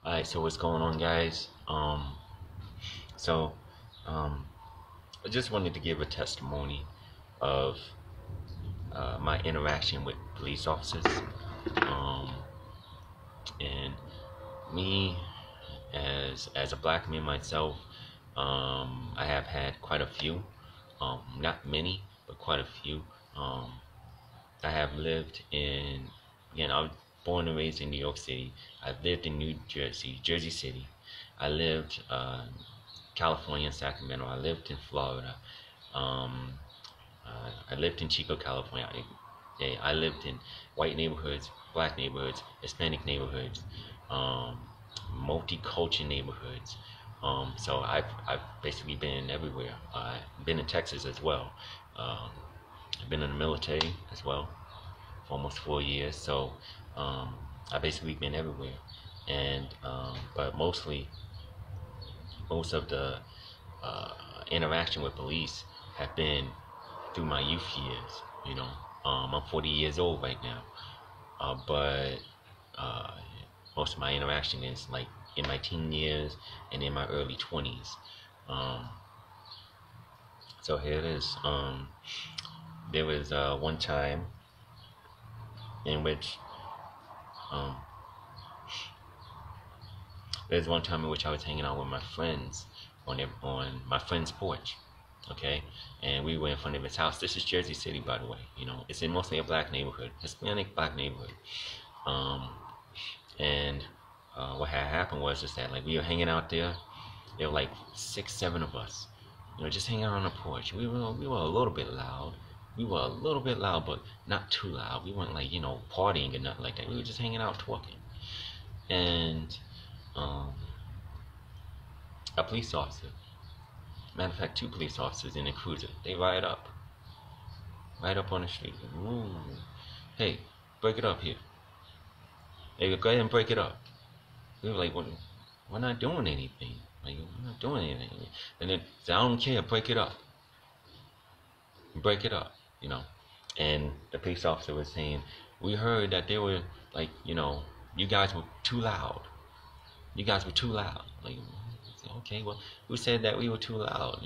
Alright, so what's going on, guys? So, um, I just wanted to give a testimony of my interaction with police officers. Um, and me, as a black man myself, I have had quite a few. Not many, but quite a few. Um, I have lived in, again, I was born and raised in New York City. I've lived in New Jersey, Jersey City. I lived California and Sacramento. I lived in Florida. Um, I lived in Chico, California. I lived in white neighborhoods, black neighborhoods, Hispanic neighborhoods, um, multicultural neighborhoods. So I've basically been everywhere. I've been in Texas as well. Um, I've been in the military as well for almost 4 years. So I've basically been everywhere. And but most of the uh, interaction with police have been through my youth years. You know, I'm 40 years old right now, but uh, most of my interaction is like in my teen years and in my early 20s. Um, so here it is. There was one time in which um, there's one time in which I was hanging out with my friends on my friend's porch, okay, and we were in front of his house. This is Jersey City, by the way. You know, it's in mostly a black neighborhood, Hispanic black neighborhood. Um, and what had happened was is that like we were hanging out there. There were like 6, 7 of us, you know, just hanging out on the porch. We were a little bit loud. We were a little bit loud, but not too loud. We weren't like partying or nothing like that. We were just hanging out talking. And um, a police officer, matter of fact, two police officers in a cruiser, they right up on the street. Ooh. Hey, break it up here. They go ahead and break it up. We were like, we're not doing anything. Like, we're not doing anything. And then I don't care, break it up. Break it up, you know. And the police officer was saying, we heard that they were like, you guys were too loud. You guys were too loud. Like, okay, well, who said that we were too loud?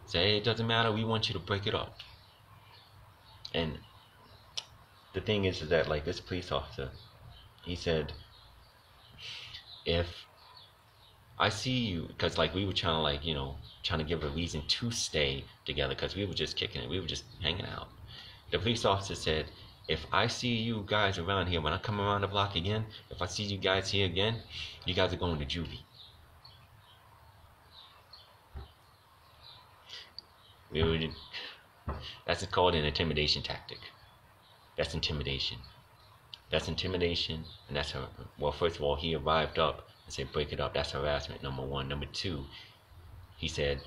Say, hey, it doesn't matter. We want you to break it up. And the thing is that like this police officer, he said, if I see you, because like we were trying to trying to give a reason to stay together, because we were just kicking it, we were just hanging out. The police officer said, if I see you guys around here, when I come around the block again, if I see you guys here again, you guys are going to juvie. That's called an intimidation tactic. That's intimidation. That's intimidation, and that's well. First of all, he arrived up and said, "Break it up." That's harassment, number one. Number two, he said,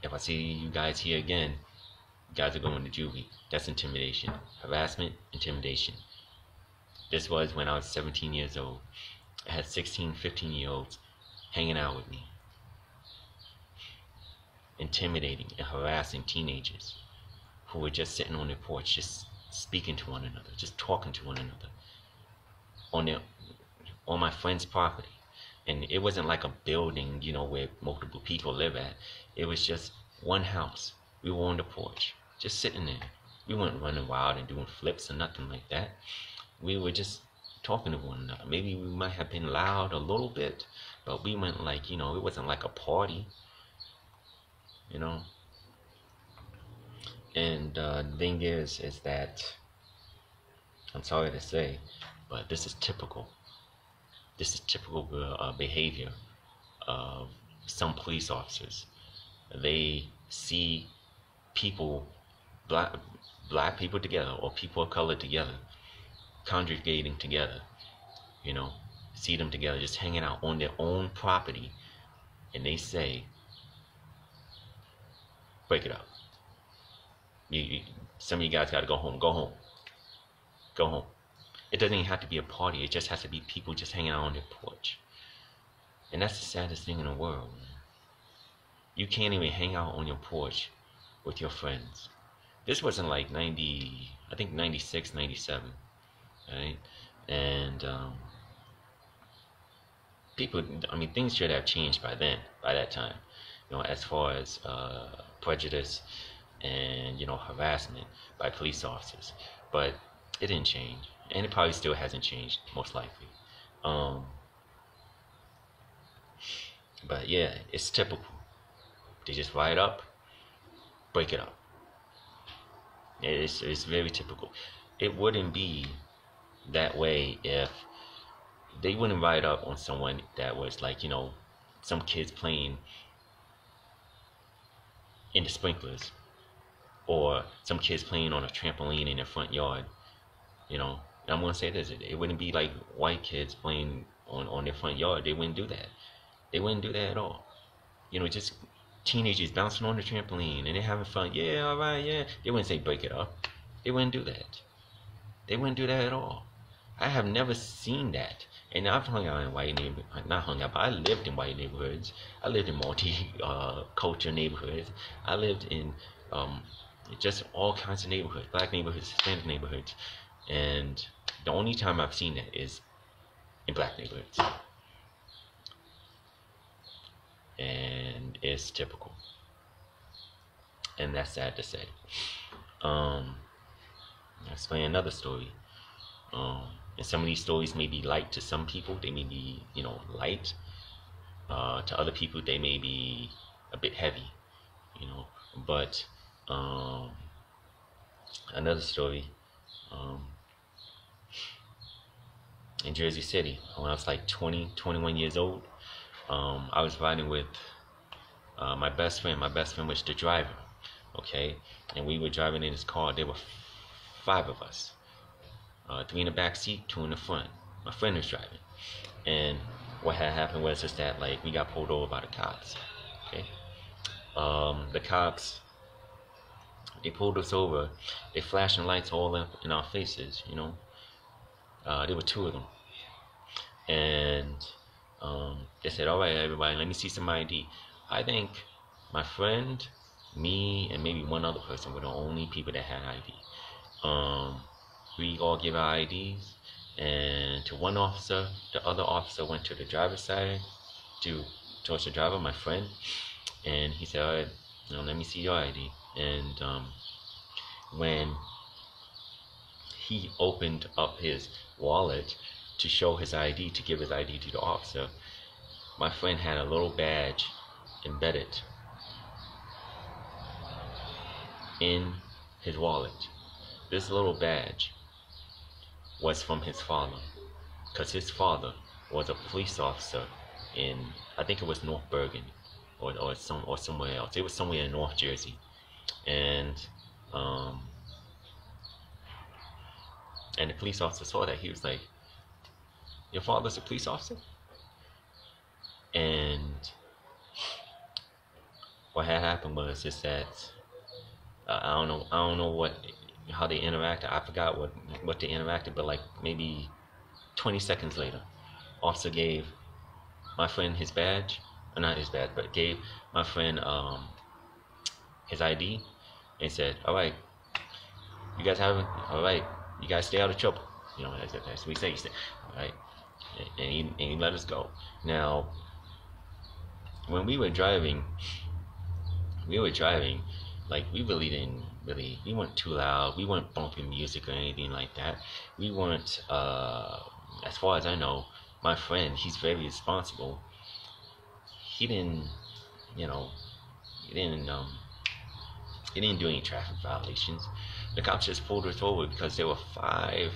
"If I see you guys here again, you guys are going to juvie." That's intimidation, harassment, intimidation. This was when I was 17 years old. I had 16, 15-year-olds hanging out with me, intimidating and harassing teenagers who were just sitting on their porch, just speaking to one another, just talking to one another on my friend's property. And it wasn't like a building, where multiple people live at. It was just one house. We were on the porch, just sitting there. We weren't running wild and doing flips or nothing like that. We were just talking to one another. Maybe we might have been loud a little bit, but we went like, it wasn't like a party, And the thing is that, I'm sorry to say, but this is typical. This is typical behavior of some police officers. They see people, black people together, or people of color together, congregating together, see them together, just hanging out on their own property, and they say, break it up. Some of you guys got to go home. Go home. Go home. It doesn't even have to be a party. It just has to be people just hanging out on their porch. And that's the saddest thing in the world. You can't even hang out on your porch with your friends. This wasn't like 96, 97. Right? And people, I mean, things should have changed by then, by that time, as far as prejudice and, harassment by police officers. But it didn't change, and it probably still hasn't changed, most likely. Um, but yeah, it's typical. They just ride up, break it up. It's very typical. It wouldn't be that way if they wouldn't ride up on someone that was like, some kids playing in the sprinklers, or some kids playing on a trampoline in their front yard. And I'm gonna say this: it wouldn't be like white kids playing on their front yard. They wouldn't do that. They wouldn't do that at all. Just teenagers bouncing on the trampoline and they're having fun. Yeah, all right, yeah. They wouldn't say break it up. They wouldn't do that. They wouldn't do that at all. I have never seen that. And I've hung out in white neighborhoods, not hung out, but I lived in white neighborhoods. I lived in multi-culture neighborhoods. I lived in just all kinds of neighborhoods, black neighborhoods, Hispanic neighborhoods. And the only time I've seen that is in black neighborhoods. And it's typical. And that's sad to say. I'll explain another story. And some of these stories may be light to some people. They may be, light. To other people, they may be a bit heavy, But another story. In Jersey City, when I was like 20, 21 years old, I was riding with my best friend. My best friend was the driver, okay? And we were driving in his car. There were 5 of us. 3 in the back seat, 2 in the front. My friend was driving. And what had happened was just that, like, we got pulled over by the cops, okay? The cops, they pulled us over. They flashing lights all in our faces, There were 2 of them. And they said, all right, everybody, let me see some ID. I think my friend, me, and maybe one other person were the only people that had ID. We all give our IDs, and to one officer, the other officer went to the driver's side towards the driver, my friend, and he said, all right, let me see your ID. And when he opened up his wallet to show his ID, to give his ID to the officer, my friend had a little badge embedded in his wallet. This little badge was from his father, because his father was a police officer in, I think it was North Bergen, or somewhere else. It was somewhere in North Jersey, and the police officer saw that. He was like, "Your father's a police officer?" And what had happened was just that I don't know how they interacted. I forgot what they interacted, but like maybe 20 seconds later, officer gave my friend his badge, or not his badge, but gave my friend his ID, and said, "All right, you guys have it. All right, you guys stay out of trouble." That's what we say. He said, "All right," and he let us go. Now, when we were driving, like, we really didn't we weren't too loud. We weren't bumping music or anything like that. We weren't, as far as I know, my friend, he's very responsible. He didn't, he didn't do any traffic violations. The cops just pulled us over because there were 5,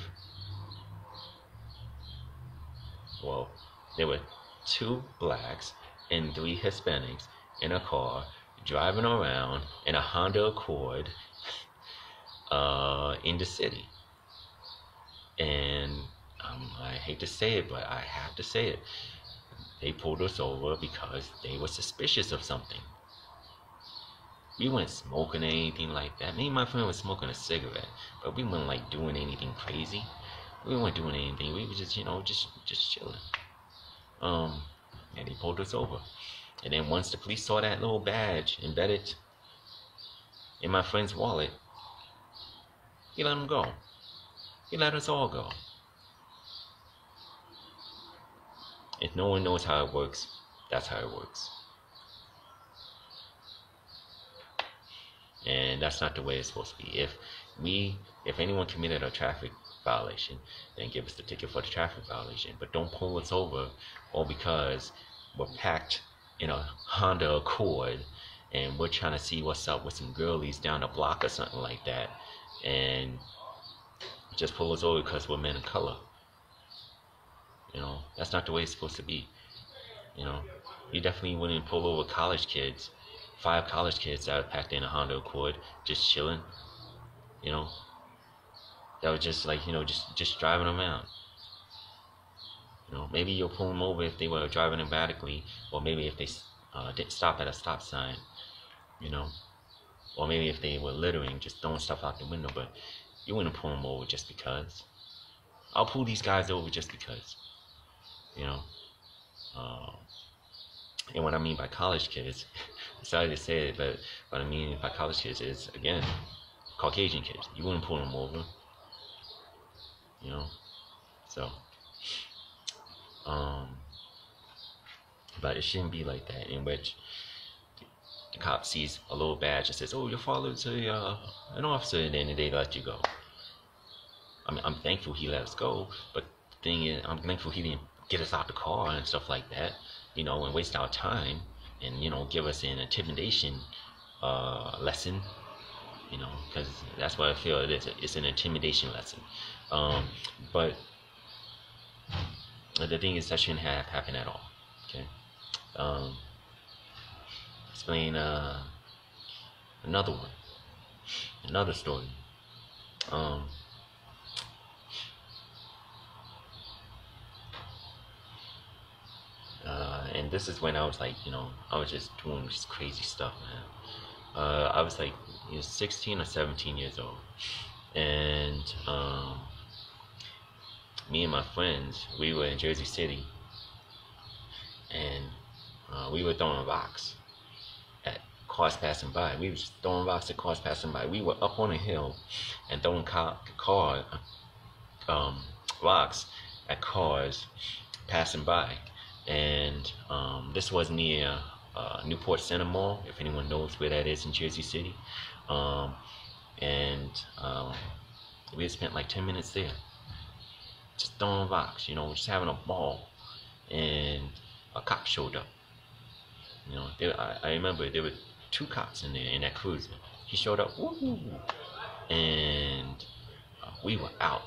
well, there were 2 blacks and 3 Hispanics in a car driving around in a Honda Accord in the city. And I hate to say it, but I have to say it. They pulled us over because they were suspicious of something. We weren't smoking or anything like that. Me and my friend was smoking a cigarette, but we weren't like doing anything crazy. We weren't doing anything. We were just, just chilling. And they pulled us over. And then once the police saw that little badge embedded in my friend's wallet, he let him go. He let us all go. If no one knows how it works, that's how it works. And that's not the way it's supposed to be. If anyone committed a traffic violation, then give us the ticket for the traffic violation. But don't pull us over all because we're packed in a Honda Accord and we're trying to see what's up with some girlies down the block or something like that, and just pull us over because we're men of color. That's not the way it's supposed to be. You definitely wouldn't pull over college kids, 5 college kids that are packed in a Honda Accord, just chilling. That was just like just driving around. Maybe you'll pull them over if they were driving erratically, or maybe if they didn't stop at a stop sign. Or maybe if they were littering, just throwing stuff out the window. But you wouldn't pull them over just because. I'll pull these guys over just because. And what I mean by college kids, sorry to say it, but what I mean by college kids is, again, Caucasian kids. You wouldn't pull them over. So, but it shouldn't be like that, in which the cop sees a little badge and says, "Oh, your father's an officer," and then they let you go. I mean, I'm thankful he let us go, but the thing is, I'm thankful he didn't get us out the car and stuff like that, and waste our time and give us an intimidation lesson, because that's what I feel it is. It's an intimidation lesson. But the thing is, that shouldn't have happened at all. Okay. Explain another story. And this is when I was like, I was just doing this crazy stuff, man. I was like 16 or 17 years old, and me and my friends, we were in Jersey City, and we were throwing rocks at cars passing by. We were just throwing rocks at cars passing by. We were up on a hill and throwing rocks at cars passing by. And this was near Newport Center Mall, if anyone knows where that is in Jersey City. And we had spent like 10 minutes there, just throwing rocks, just having a ball. And a cop showed up. I remember there were 2 cops in there in that cruiser. He showed up, woo, and we were out.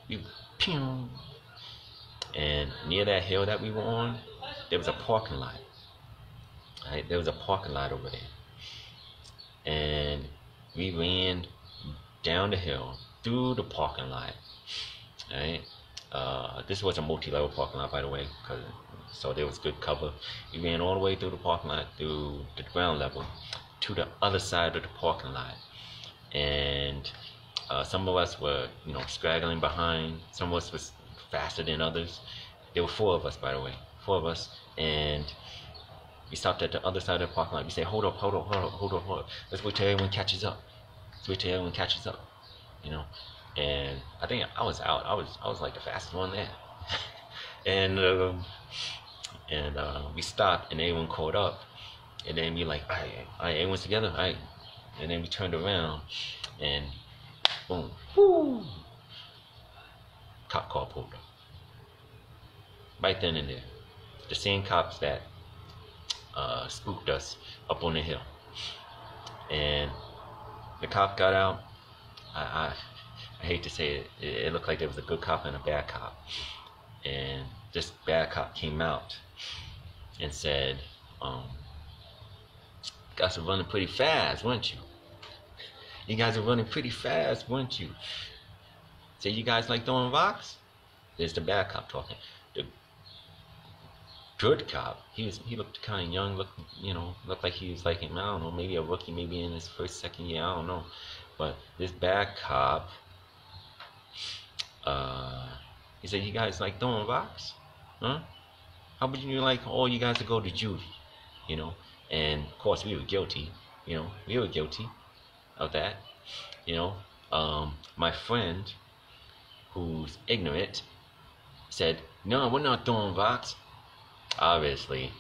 We were pew. And near that hill that we were on, there was a parking lot. Right? There was a parking lot over there. And we ran down the hill, through the parking lot. Right? This was a multi-level parking lot, by the way, so there was good cover. We ran all the way through the parking lot, through the ground level, to the other side of the parking lot. And some of us were, straggling behind. Some of us was faster than others. There were 4 of us, by the way, 4 of us, and we stopped at the other side of the parking lot. We said, hold up. Let's wait till everyone catches up. And I think I was out. I was like the fastest one there. And we stopped, and everyone caught up, and then we like, all right, everyone's together, all right. And then we turned around, and boom, whoo, cop car pulled up. Right then and there. The same cops that spooked us up on the hill. And the cop got out. I hate to say it, it looked like there was a good cop and a bad cop. And this bad cop came out and said, you guys are running pretty fast, weren't you? You guys are running pretty fast, weren't you? Say, you guys like throwing rocks? There's the bad cop talking. The good cop, he looked kind of young, looked like he was like, I don't know, maybe a rookie, maybe in his first, second year, I don't know. But this bad cop, he said, you guys like throwing rocks? Huh? How about you like all you guys to go to juvie? And of course we were guilty, we were guilty of that. My friend, who's ignorant, said, No, we're not throwing rocks. Obviously,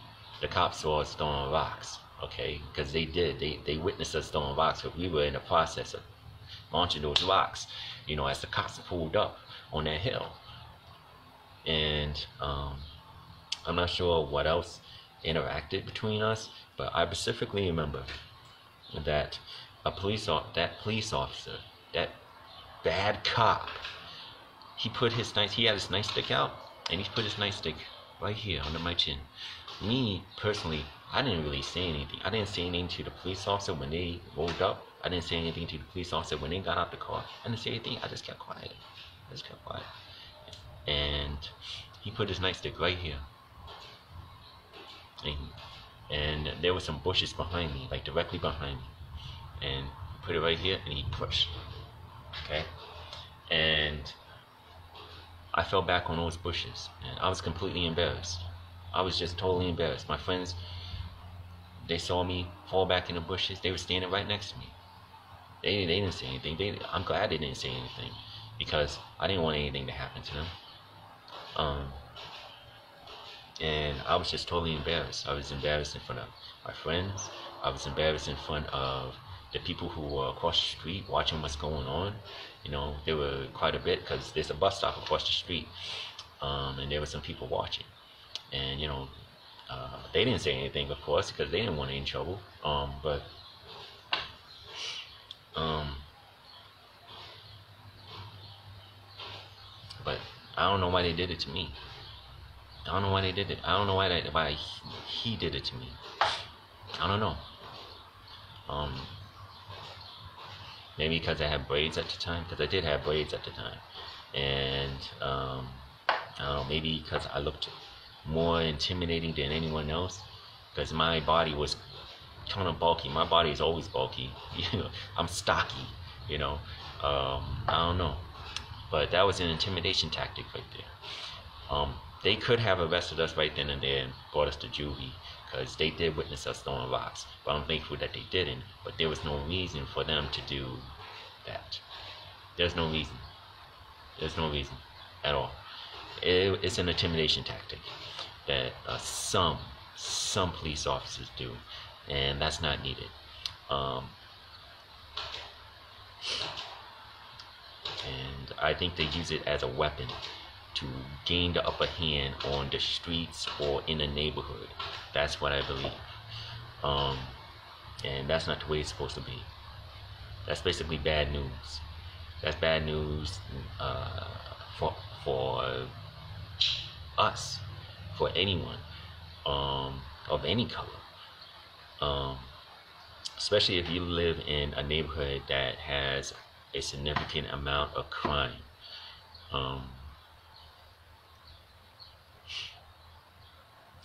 the cops saw us throwing rocks, okay? Because they did. They witnessed us throwing rocks, but we were in the process of launching those rocks, as the cops pulled up on that hill. And I'm not sure what else interacted between us, but I specifically remember that that police officer, that bad cop, he had his nightstick out, and he put his nightstick right here under my chin. Me personally, I didn't really say anything. I didn't say anything to the police officer when they rolled up. I didn't say anything to the police officer when they got out the car. I didn't say anything. I just kept quiet. And he put his nightstick right here. And there were some bushes behind me, like directly behind me. And he put it right here, and he pushed. Okay? And I fell back on those bushes, and I was completely embarrassed. I was just totally embarrassed. My friends, they saw me fall back in the bushes. They were standing right next to me. They didn't say anything. I'm glad they didn't say anything, because I didn't want anything to happen to them. And I was just totally embarrassed. I was embarrassed in front of my friends. I was embarrassed in front of the people who were across the street watching what's going on. There were quite a bit, because there's a bus stop across the street, and there were some people watching. And they didn't say anything, of course, because they didn't want any trouble. But I don't know why they did it to me. I don't know why they did it. I don't know why he did it to me. I don't know. Maybe because I had braids at the time, because I did have braids at the time, and I don't know, maybe because I looked more intimidating than anyone else, because my body was kind of bulky. My body is always bulky. I'm stocky. I don't know, but that was an intimidation tactic right there. They could have arrested us right then and there and brought us to juvie, because they did witness us throwing rocks. But I'm thankful that they didn't. But there was no reason for them to do that. There's no reason. There's no reason at all. It's an intimidation tactic that some police officers do, and that's not needed. And I think they use it as a weapon to gain the upper hand on the streets or in a neighborhood. That's what I believe. And that's not the way it's supposed to be. That's basically bad news. That's bad news for us, for anyone of any color. Especially if you live in a neighborhood that has a significant amount of crime.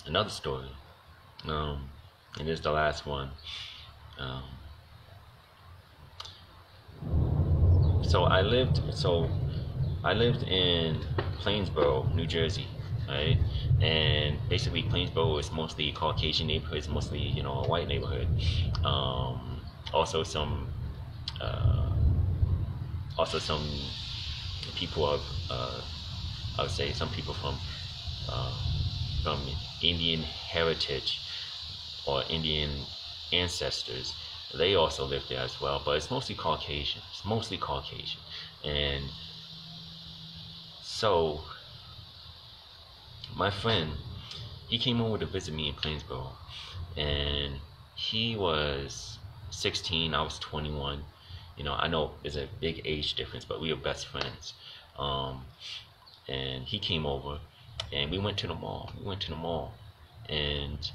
Another story, and this is the last one. So I lived in Plainsboro, New Jersey, right? And basically Plainsboro is mostly Caucasian neighborhood. It's mostly a white neighborhood. Also some people of I would say some people from Indian heritage or Indian ancestors. They also live there as well, but it's mostly Caucasian. And so my friend, he came over to visit me in Plainsboro, and he was 16, I was 21. I know there's a big age difference, but we were best friends. And he came over, and we went to the mall. And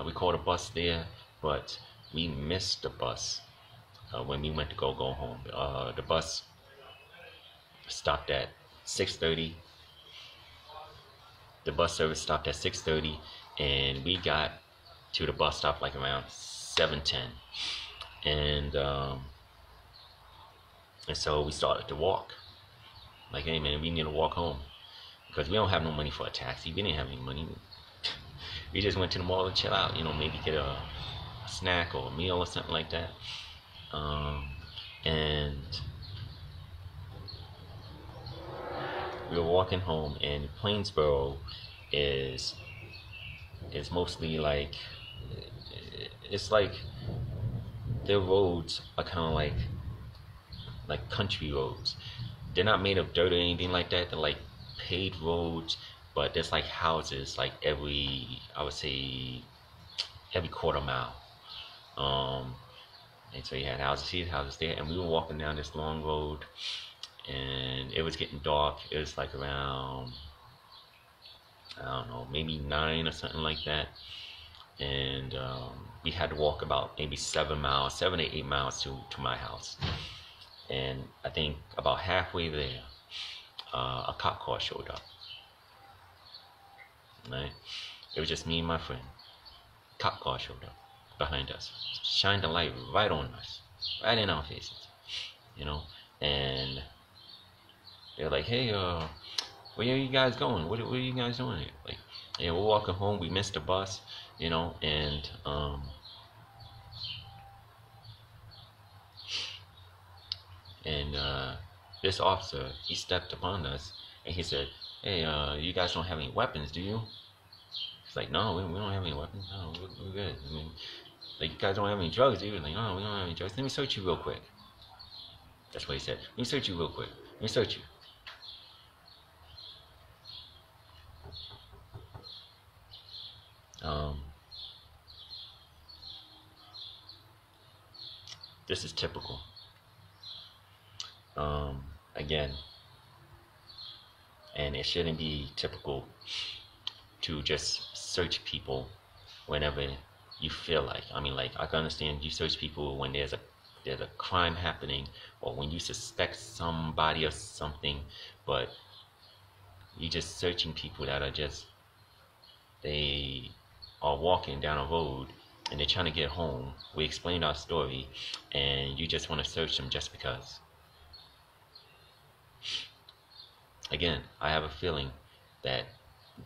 we caught a bus there, but we missed the bus when we went to go home. The bus stopped at 6:30. The bus service stopped at 6:30, and we got to the bus stop like around 7:10. And so we started to walk. Like, hey man, we need to walk home, because we don't have no money for a taxi. We didn't have any money. We just went to the mall to chill out, maybe get a snack or a meal or something like that. And we were walking home, and Plainsboro is is mostly like, it's like their roads are kind of like country roads. They're not made of dirt or anything like that. They're like paved roads, but there's like houses like every, I would say, every quarter mile. Um, and so you had houses here, houses there, and we were walking down this long road, and it was getting dark. It was like around, I don't know, maybe 9 or something like that. And we had to walk about maybe 7 miles, 7 to 8 miles to my house. And I think about halfway there, a cop car showed up. Right? It was just me and my friend. Cop car showed up behind us, shined the light right on us, right in our faces, you know. And they're like, "Hey, where are you guys going? What are you guys doing here?" Like, yeah, we're walking home. We missed the bus, you know, and this officer, he stepped upon us and he said, "Hey, you guys don't have any weapons, do you?" It's like, "No, we don't have any weapons. No, we're good. I mean, like, you guys don't have any drugs, do you?" Like, "No, we don't have any drugs. Let me search you real quick." That's what he said. "Let me search you real quick. Let me search you." Um, this is typical. Again, and it shouldn't be typical to just search people whenever you feel like. I mean, like, I can understand you search people when there's a crime happening, or when you suspect somebody or something, but you just searching people that are just, they are walking down a road and they're trying to get home. We explained our story, and you just want to search them just because. Again, I have a feeling that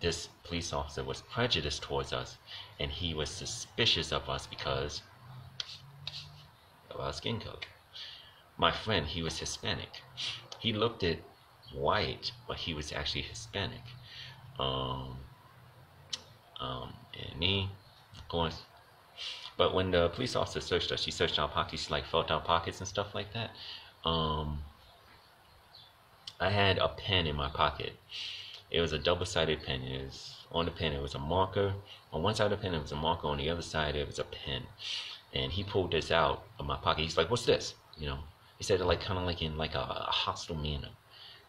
this police officer was prejudiced towards us, and he was suspicious of us because of our skin color. My friend, he was Hispanic. He looked it white, but he was actually Hispanic. Um, and me, of course. But when the police officer searched us, she searched our pockets, she like felt our pockets and stuff like that. I had a pen in my pocket. It was a double-sided pen. It was, on the pen, it was a marker. On one side of the pen, it was a marker. On the other side, it was a pen. And he pulled this out of my pocket. He's like, "What's this?" You know, he said it like kind of like in like a hostile manner.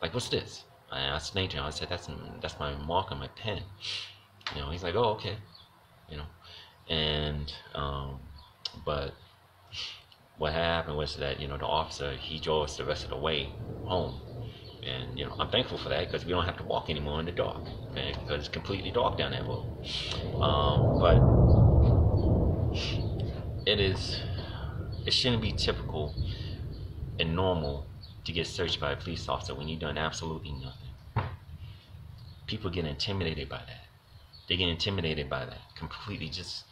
Like, "What's this?" And I explained to him. I said, "That's my marker, my pen." You know, he's like, "Oh, okay." You know, and but what happened was that, you know, the officer, he drove us the rest of the way home. And, you know, I'm thankful for that, because we don't have to walk anymore in the dark, okay? Because it's completely dark down that road. But it shouldn't be typical and normal to get searched by a police officer when you've done absolutely nothing. People get intimidated by that. They get intimidated by that completely. Just,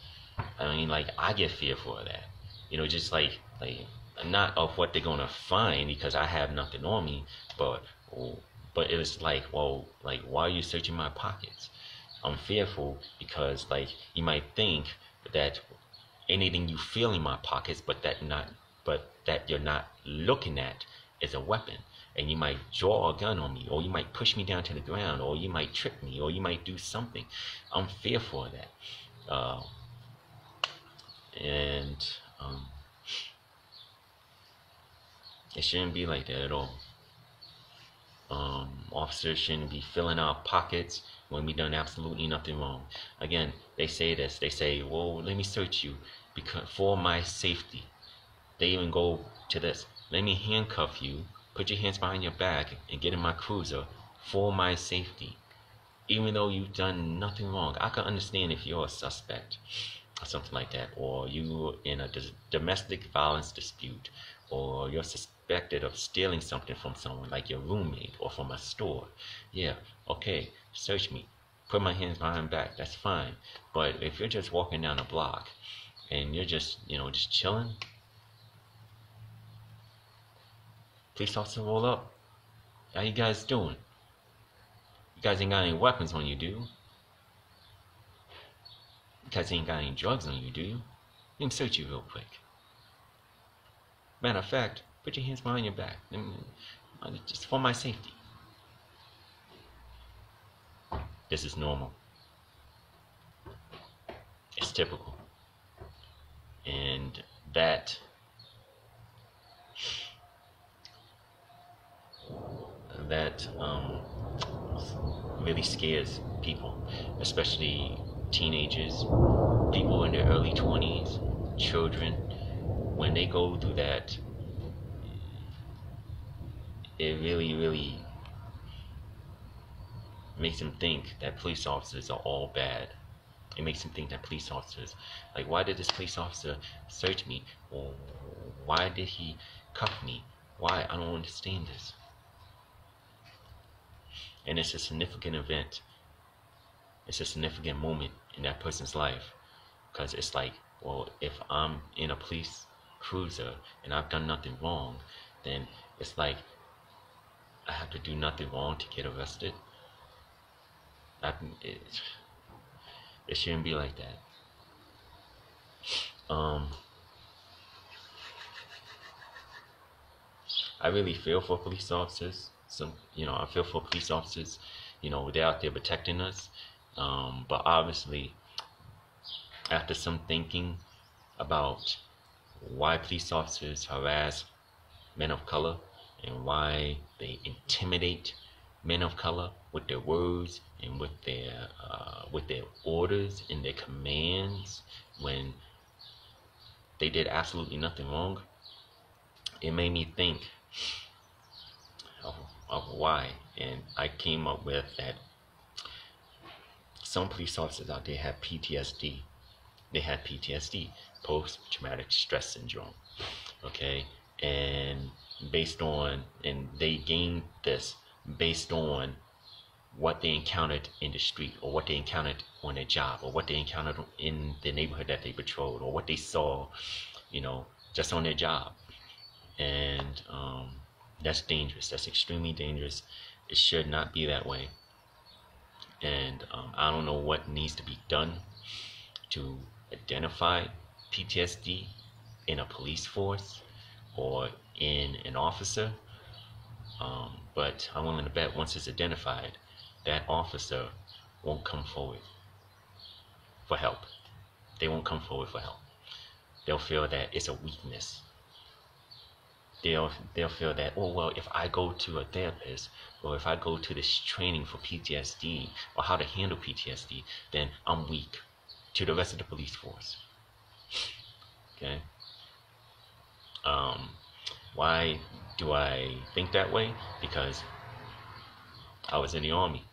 I mean, like, I get fearful of that. You know, just like not of what they're gonna find, because I have nothing on me, but it was like, well, like, why are you searching my pockets? I'm fearful because, like, you might think that anything you feel in my pockets, but that you're not looking at, is a weapon, and you might draw a gun on me, or you might push me down to the ground, or you might trip me, or you might do something. I'm fearful of that. And it shouldn't be like that at all. Officers shouldn't be filling our pockets when we done absolutely nothing wrong. Again, they say this. They say, "Well, let me search you because for my safety." They even go to this: "Let me handcuff you, put your hands behind your back, and get in my cruiser for my safety." Even though you've done nothing wrong. I can understand if you're a suspect or something like that, or you in a domestic violence dispute, or you're suspected of stealing something from someone, like your roommate, or from a store. Yeah, okay, search me, put my hands behind my back, that's fine. But if you're just walking down a block and you're just, you know, just chilling, police officer, roll up. How you guys doing? You guys ain't got any weapons on you, do you? You guys ain't got any drugs on you, do you? Let me search you real quick. Matter of fact, put your hands behind your back. Just for my safety. This is normal. It's typical. And that really scares people, especially teenagers, people in their early 20s, children. When they go through that, it really makes them think that police officers are all bad. It makes them think that police officers, like, why did this police officer search me? Or why did he cuff me? Why? I don't understand this. And it's a significant event. It's a significant moment in that person's life. Because it's like, well, if I'm in a police cruiser and I've done nothing wrong, then it's like I have to do nothing wrong to get arrested. It shouldn't be like that. I really feel for police officers. I feel for police officers. They're out there protecting us. But obviously, after some thinking about why police officers harass men of color and why they intimidate men of color with their words and with their orders and their commands when they did absolutely nothing wrong, it made me think of why. And I came up with that some police officers out there have PTSD. They had PTSD, post-traumatic stress syndrome. Okay, and they gained this based on what they encountered in the street, or what they encountered on their job, or what they encountered in the neighborhood that they patrolled, or what they saw, just on their job. And that's dangerous. That's extremely dangerous. It should not be that way. And I don't know what needs to be done to identify PTSD in a police force or in an officer. But I'm willing to bet once it's identified, that officer won't come forward for help. They won't come forward for help. They'll feel that it's a weakness. They'll feel that, oh, well, if I go to a therapist, or if I go to this training for PTSD or how to handle PTSD, then I'm weak to the rest of the police force. Okay? Why do I think that way? Because I was in the Army.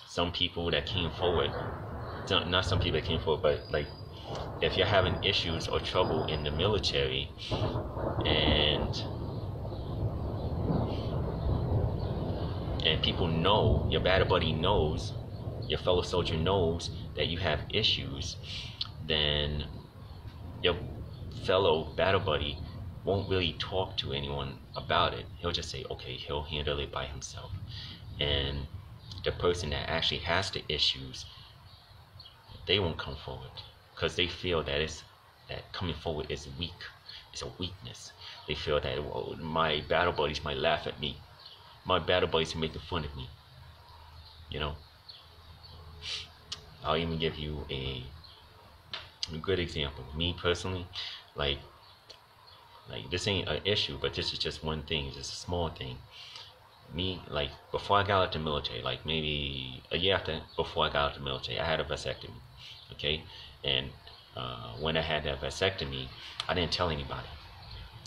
Some people that came forward, not some people that came forward, but like, if you're having issues or trouble in the military and people know, your battle buddy knows, your fellow soldier knows that you have issues, then your fellow battle buddy won't really talk to anyone about it. He'll just say, okay, he'll handle it by himself. And the person that actually has the issues, they won't come forward because they feel that coming forward is weak. It's a weakness. They feel that, well, my battle buddies might laugh at me. My battle buddies are making fun of me. I'll even give you a good example. Me personally, like this ain't an issue, but this is just one thing. It's just a small thing. Me, like, before I got out the military, like maybe a year before I got out the military, I had a vasectomy. Okay, and when I had that vasectomy, I didn't tell anybody.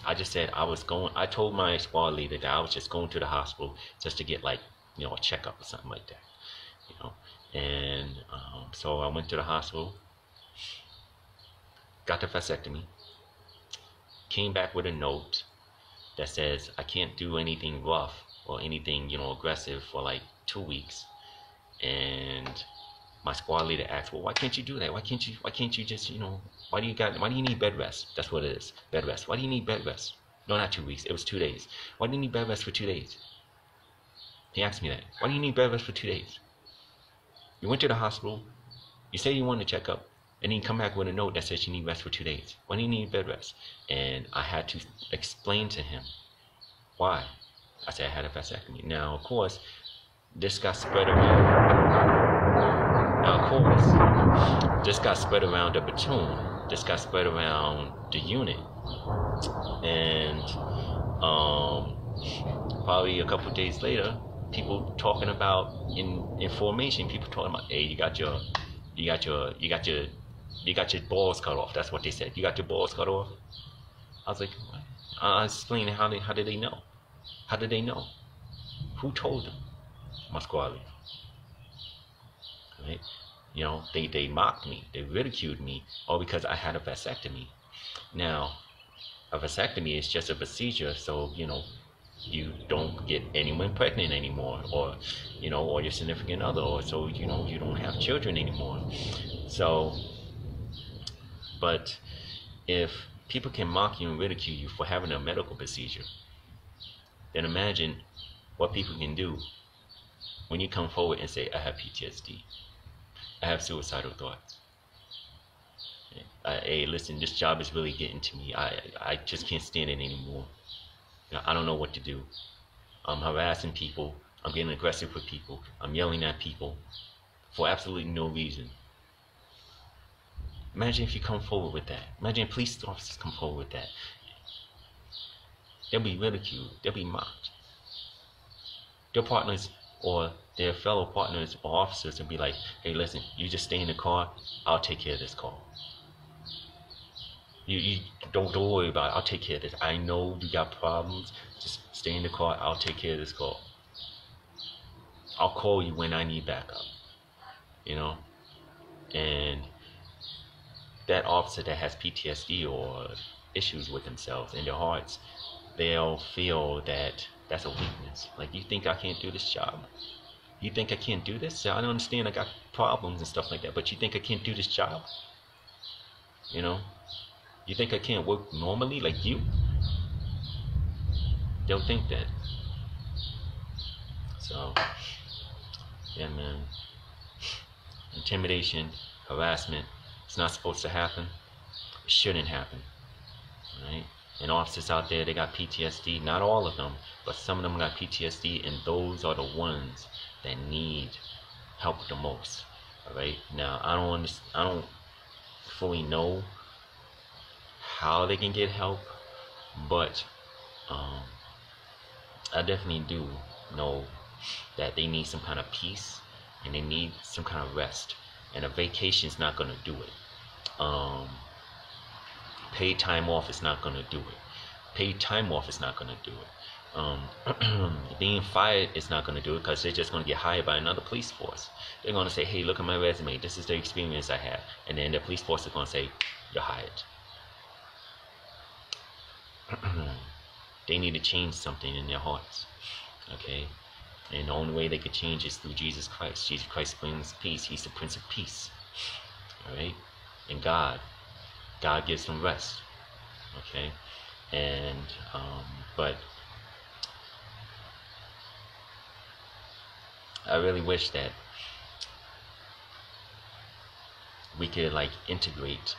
I just said I told my squad leader that I was just going to the hospital just to get, like, a checkup or something like that. And so I went to the hospital, got the vasectomy, came back with a note that says I can't do anything rough or anything, aggressive for like 2 weeks. And my squad leader asked, well, why can't you do that? Why can't you just, why do you need bed rest? That's what it is, bed rest. Why do you need bed rest? No, not 2 weeks. It was 2 days. Why do you need bed rest for 2 days? He asked me that. Why do you need bed rest for 2 days? You went to the hospital. You say you want to check up. And then you come back with a note that says you need rest for 2 days. Why do you need bed rest? And I had to explain to him why. I said I had a vasectomy. Now, of course, this got spread around. Now, of course, this got spread around the platoon. This got spread around the unit. And probably a couple of days later, people talking about in formation, people talking about, hey, you got your balls cut off. That's what they said. You got your balls cut off. I was like, what? I explained how did they know? How did they know? Who told them? My squad leader. Right? You know, they mocked me. They ridiculed me all because I had a vasectomy. Now, a vasectomy is just a procedure, so you don't get anyone pregnant anymore, or or your significant other, or so you don't have children anymore. So, but if people can mock you and ridicule you for having a medical procedure, then imagine what people can do when you come forward and say, I have PTSD, I have suicidal thoughts. Hey, listen, this job is really getting to me. I just can't stand it anymore. I don't know what to do. I'm harassing people. I'm getting aggressive with people. I'm yelling at people for absolutely no reason. Imagine if you come forward with that. Imagine if police officers come forward with that. They'll be ridiculed. They'll be mocked. Their partners or their fellow partners or officers will be like, hey, listen, you just stay in the car. I'll take care of this call. You don't worry about it. I'll take care of this. I know you got problems. Just stay in the car. I'll take care of this call. I'll call you when I need backup. And that officer that has PTSD or issues with themselves in their hearts, they'll feel that that's a weakness. Like, you think I can't do this job? You think I can't do this? I don't understand. I got problems and stuff like that. But you think I can't do this job? You think I can't work normally like you? They'll think that. So, yeah, man. Intimidation, harassment, it's not supposed to happen. It shouldn't happen. Right? And officers out there, they got PTSD. Not all of them, but some of them got PTSD, and those are the ones that need help the most. All right? Now, I don't fully know how they can get help, but I definitely do know that they need some kind of peace and they need some kind of rest, and a vacation is not going to do it. Paid time off is not going to do it. Paid time off is not going to do it. Being fired is not going to do it, because they're just going to get hired by another police force. They're going to say, hey, look at my resume, this is the experience I have, and then the police force is going to say, you're hired. They need to change something in their hearts, okay? And the only way they could change is through Jesus Christ. Jesus Christ brings peace. He's the Prince of Peace, all right? And God gives them rest, okay? And but I really wish that we could integrate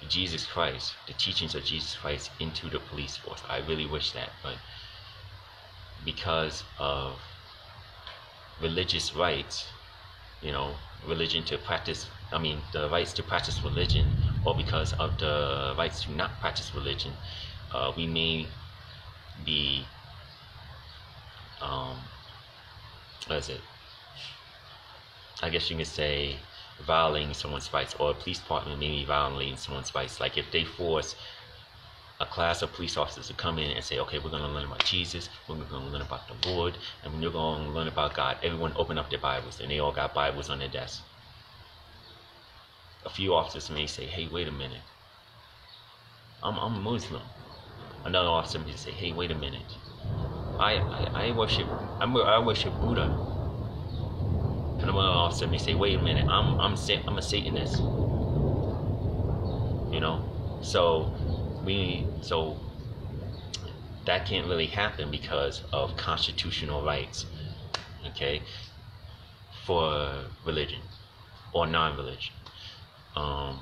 Jesus Christ, the teachings of Jesus Christ, into the police force. I really wish that, but because of religious rights, religion to practice, the rights to practice religion, or because of the rights to not practice religion, we may be, what is it? I guess you could say violating someone's rights, or a police department may be violating someone's rights. Like if they force a class of police officers to come in and say, okay, we're going to learn about Jesus, we're going to learn about the Lord, and we're going to learn about God. Everyone open up their Bibles, and they all got Bibles on their desk. A few officers may say, hey, wait a minute, I'm a Muslim. Another officer may say, hey, wait a minute, I worship Buddha. And another officer may say, wait a minute, I'm a Satanist. So that can't really happen because of constitutional rights, okay, for religion or non-religion. Um,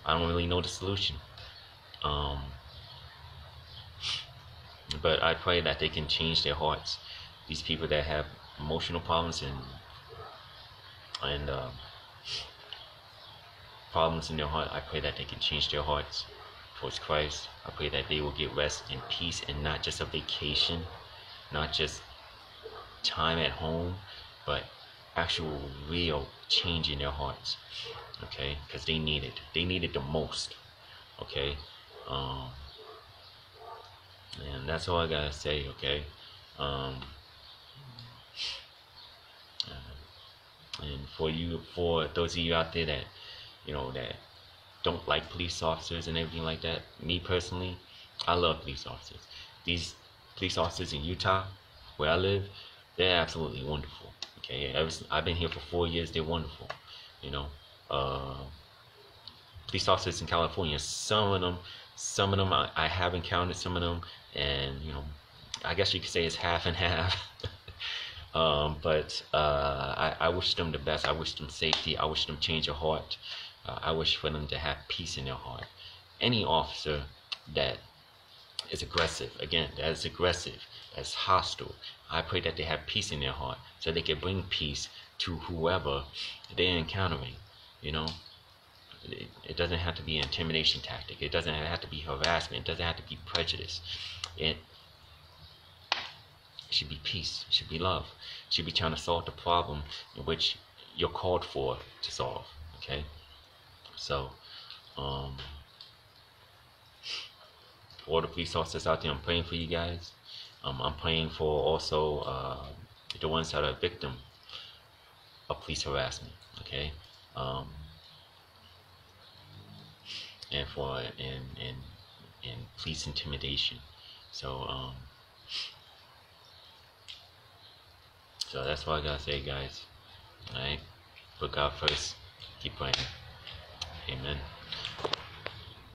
I don't really know the solution. Um, but I pray that they can change their hearts. These people that have emotional problems and problems in their heart, I pray that they can change their hearts towards Christ. I pray that they will get rest and peace and not just a vacation, not just time at home, but actual real change in their hearts. Okay, because they need it. They need it the most. Okay, um, and that's all I gotta say. Okay, um, and for those of you out there that that don't like police officers and everything like that, me personally, I love police officers. These police officers in Utah, where I live, they're absolutely wonderful. Okay, I've been here for 4 years. They're wonderful. You know, uh, police officers in California, some of them I have encountered some of them, and I guess you could say it's half and half. But I wish them the best. I wish them safety. I wish them change of heart. I wish for them to have peace in their heart. Any officer that is aggressive, again, that is aggressive, that's hostile, I pray that they have peace in their heart so they can bring peace to whoever they're encountering. You know, it doesn't have to be an intimidation tactic. It doesn't have to be harassment. It doesn't have to be prejudice. It should be peace. It should be love. It should be trying to solve the problem in which you're called for to solve. Okay? So, for all the police officers out there, I'm praying for you guys. I'm praying for also the ones that are victim of police harassment. Okay? And for and police intimidation. So so that's what I gotta say, guys. All right, put God first. Keep praying. Amen.